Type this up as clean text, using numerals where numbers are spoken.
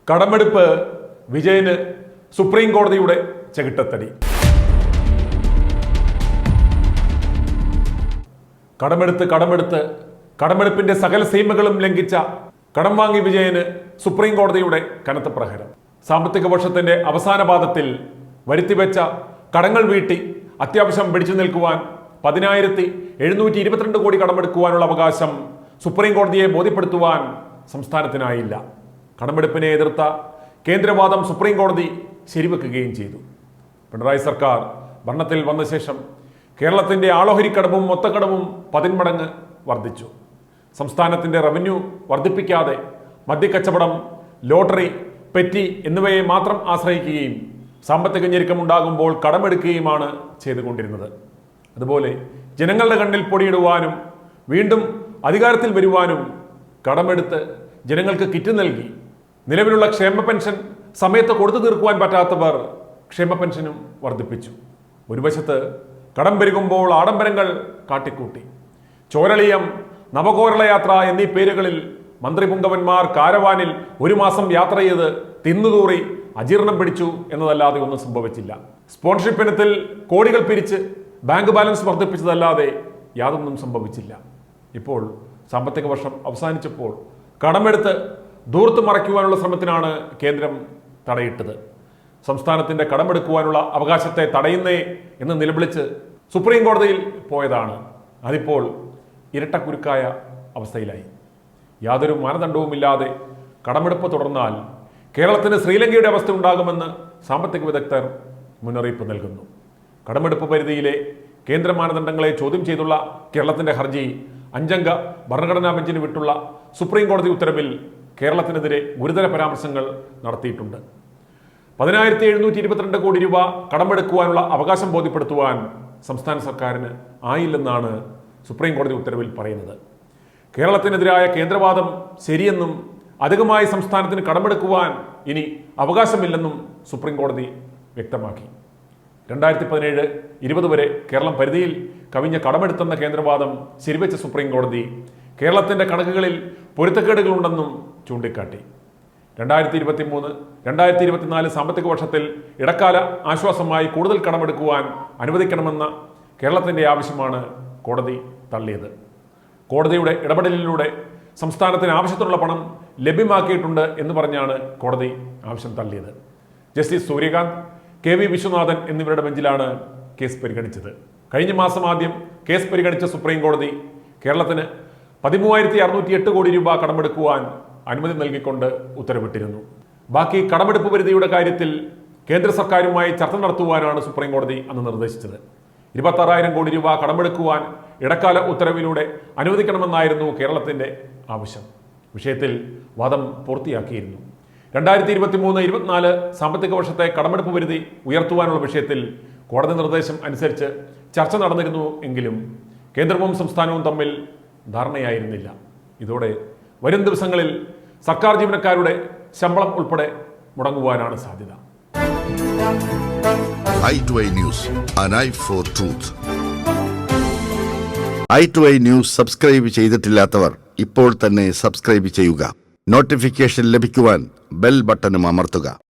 കടമെടുപ്പ് വിജയന് supreme കോടതിയുടെ ചെകിട്ടത്തടി. കടമെടുപ്പിന്റെ സകല സീമകളും ലംഘിച്ച കടം വാങ്ങി വിജയന് സുപ്രീം കോടതിയുടെ കനത്ത പ്രഹരം. സാമ്പത്തിക വർഷത്തിന്റെ അവസാന പാദത്തിൽ വരുത്തിവെച്ച കടങ്ങൾ വീട്ടി അത്യാവശ്യം പിടിച്ചു നിൽക്കുവാൻ 10,722 കോടി കടമെടുക്കുവാനുള്ള അവകാശം സുപ്രീം കോടതിയെ ബോധ്യപ്പെടുത്തുവാൻ സംസ്ഥാനത്തിനായില്ല. കടമെടുപ്പിനെ എതിർത്ത കേന്ദ്രവാദം സുപ്രീം കോടതി ശരിവെക്കുകയും ചെയ്തു. പിണറായി സർക്കാർ ഭരണത്തിൽ വന്ന ശേഷം കേരളത്തിന്റെ ആളോഹരിക്കടവും മൊത്തക്കടവും 10 മടങ്ങ് വർദ്ധിച്ചു. സംസ്ഥാനത്തിന്റെ റവന്യൂ വർദ്ധിപ്പിക്കാതെ മദ്യക്കച്ചവടം, ലോട്ടറി, പെറ്റി എന്നിവയെ മാത്രം ആശ്രയിക്കുകയും സാമ്പത്തിക ഞെരുക്കമുണ്ടാകുമ്പോൾ കടമെടുക്കുകയുമാണ് ചെയ്തുകൊണ്ടിരുന്നത്. അതുപോലെ ജനങ്ങളുടെ കണ്ണിൽ പൊടിയിടുവാനും വീണ്ടും അധികാരത്തിൽ വരുവാനും കടമെടുത്ത് ജനങ്ങൾക്ക് കിറ്റ് നൽകി. നിലവിലുള്ള ക്ഷേമ പെൻഷൻ സമയത്ത് കൊടുത്തു തീർക്കുവാൻ പറ്റാത്തവർ ക്ഷേമ പെൻഷനും വർദ്ധിപ്പിച്ചു. ഒരു വശത്ത് കടം പെരുകുമ്പോൾ ആഡംബരങ്ങൾ കാട്ടിക്കൂട്ടി. ചോരളിയം, നവകേരള യാത്ര എന്നീ പേരുകളിൽ മന്ത്രിപുങ്കവന്മാർ കാരവാനിൽ 1 മാസം യാത്ര ചെയ്ത് തിന്നുതൂറി അജീർണം പിടിച്ചു എന്നതല്ലാതെ ഒന്നും സംഭവിച്ചില്ല. സ്പോൺസർഷിപ്പ് ഇനത്തിൽ കോടികൾ പിരിച്ച് ബാങ്ക് ബാലൻസ് വർദ്ധിപ്പിച്ചതല്ലാതെ യാതൊന്നും സംഭവിച്ചില്ല. ഇപ്പോൾ സാമ്പത്തിക വർഷം അവസാനിച്ചപ്പോൾ കടമെടുത്ത് ദൂർത്ത് മറയ്ക്കുവാനുള്ള ശ്രമത്തിനാണ് കേന്ദ്രം തടയിട്ടത്. സംസ്ഥാനത്തിന്റെ കടമെടുക്കുവാനുള്ള അവകാശത്തെ തടയുന്നേ എന്ന് നിലവിളിച്ച് സുപ്രീം കോടതിയിൽ പോയതാണ്. അതിപ്പോൾ ഇരട്ടക്കുരുക്കായ അവസ്ഥയിലായി. യാതൊരു മാനദണ്ഡവുമില്ലാതെ കടമെടുപ്പ് തുടർന്നാൽ കേരളത്തിന് ശ്രീലങ്കയുടെ അവസ്ഥ ഉണ്ടാകുമെന്ന് സാമ്പത്തിക വിദഗ്ധർ മുന്നറിയിപ്പ് നൽകുന്നു. കടമെടുപ്പ് പരിധിയിലെ കേന്ദ്ര മാനദണ്ഡങ്ങളെ ചോദ്യം ചെയ്തുള്ള കേരളത്തിന്റെ ഹർജി 5 അംഗ ഭരണഘടനാ ബെഞ്ചിന് വിട്ടുള്ള സുപ്രീം കോടതി ഉത്തരവിൽ കേരളത്തിനെതിരെ ഗുരുതര പരാമർശങ്ങൾ നടത്തിയിട്ടുണ്ട്. 10,722 കോടി രൂപ കടമെടുക്കുവാനുള്ള അവകാശം ബോധ്യപ്പെടുത്തുവാൻ സംസ്ഥാന സർക്കാരിന് ആയില്ലെന്നാണ് സുപ്രീം കോടതി ഉത്തരവിൽ പറയുന്നത്. കേരളത്തിനെതിരായ കേന്ദ്രവാദം ശരിയെന്നും അധികമായി സംസ്ഥാനത്തിന് കടമെടുക്കുവാൻ ഇനി അവകാശമില്ലെന്നും സുപ്രീം കോടതി വ്യക്തമാക്കി. 2017-20 വരെ കേരളം പരിധിയിൽ കവിഞ്ഞ കടമെടുത്തെന്ന കേന്ദ്രവാദം ശരിവെച്ച സുപ്രീം കോടതി കേരളത്തിന്റെ കണക്കുകളിൽ പൊരുത്തക്കേടുകളുണ്ടെന്നും ചൂണ്ടിക്കാട്ടി. 2023-2024 സാമ്പത്തിക വർഷത്തിൽ ഇടക്കാല ആശ്വാസമായി കൂടുതൽ കടമെടുക്കുവാൻ അനുവദിക്കണമെന്ന കേരളത്തിന്റെ ആവശ്യമാണ് കോടതി തള്ളിയത്. കോടതിയുടെ ഇടപെടലിലൂടെ സംസ്ഥാനത്തിന് ആവശ്യത്തിനുള്ള പണം ലഭ്യമാക്കിയിട്ടുണ്ട് എന്ന് പറഞ്ഞാണ് കോടതി ആവശ്യം തള്ളിയത്. ജസ്റ്റിസ് സൂര്യകാന്ത്, KV വിശ്വനാഥൻ എന്നിവരുടെ ബെഞ്ചിലാണ് കേസ് പരിഗണിച്ചത്. കഴിഞ്ഞ മാസം ആദ്യം കേസ് പരിഗണിച്ച സുപ്രീം കോടതി കേരളത്തിന് 13,608 കോടി രൂപ കടമെടുക്കുവാൻ അനുമതി നൽകിക്കൊണ്ട് ഉത്തരവിട്ടിരുന്നു. ബാക്കി കടമെടുപ്പ് പരിധിയുടെ കാര്യത്തിൽ കേന്ദ്ര സർക്കാരുമായി ചർച്ച നടത്തുവാനാണ് സുപ്രീം കോടതി അന്ന് നിർദ്ദേശിച്ചത്. 26,000 കോടി രൂപ കടമെടുക്കുവാൻ ഇടക്കാല ഉത്തരവിലൂടെ അനുവദിക്കണമെന്നായിരുന്നു കേരളത്തിന്റെ ആവശ്യം. വിഷയത്തിൽ വാദം പൂർത്തിയാക്കിയിരുന്നു. 2023-24 സാമ്പത്തിക വർഷത്തെ കടമെടുപ്പ് പരിധി ഉയർത്തുവാനുള്ള വിഷയത്തിൽ കോടതി നിർദ്ദേശം അനുസരിച്ച് ചർച്ച നടന്നിരുന്നു എങ്കിലും കേന്ദ്രവും സംസ്ഥാനവും തമ്മിൽ ധാരണയായിരുന്നില്ല. ഇതോടെ വരും ദിവസങ്ങളിൽ സർക്കാർ ജീവനക്കാരുടെ ശമ്പളം ഉൾപ്പെടെ മുടങ്ങുവാനാണ് സാധ്യത. i2i News, an eye for truth. i2i News subscribe ചെയ്തിട്ടില്ലാത്തവർ ഇപ്പോൾ തന്നെ സബ്സ്ക്രൈബ് ചെയ്യുക. നോട്ടിഫിക്കേഷൻ ലഭിക്കുവാൻ ബെൽ ബട്ടണും അമർത്തുക.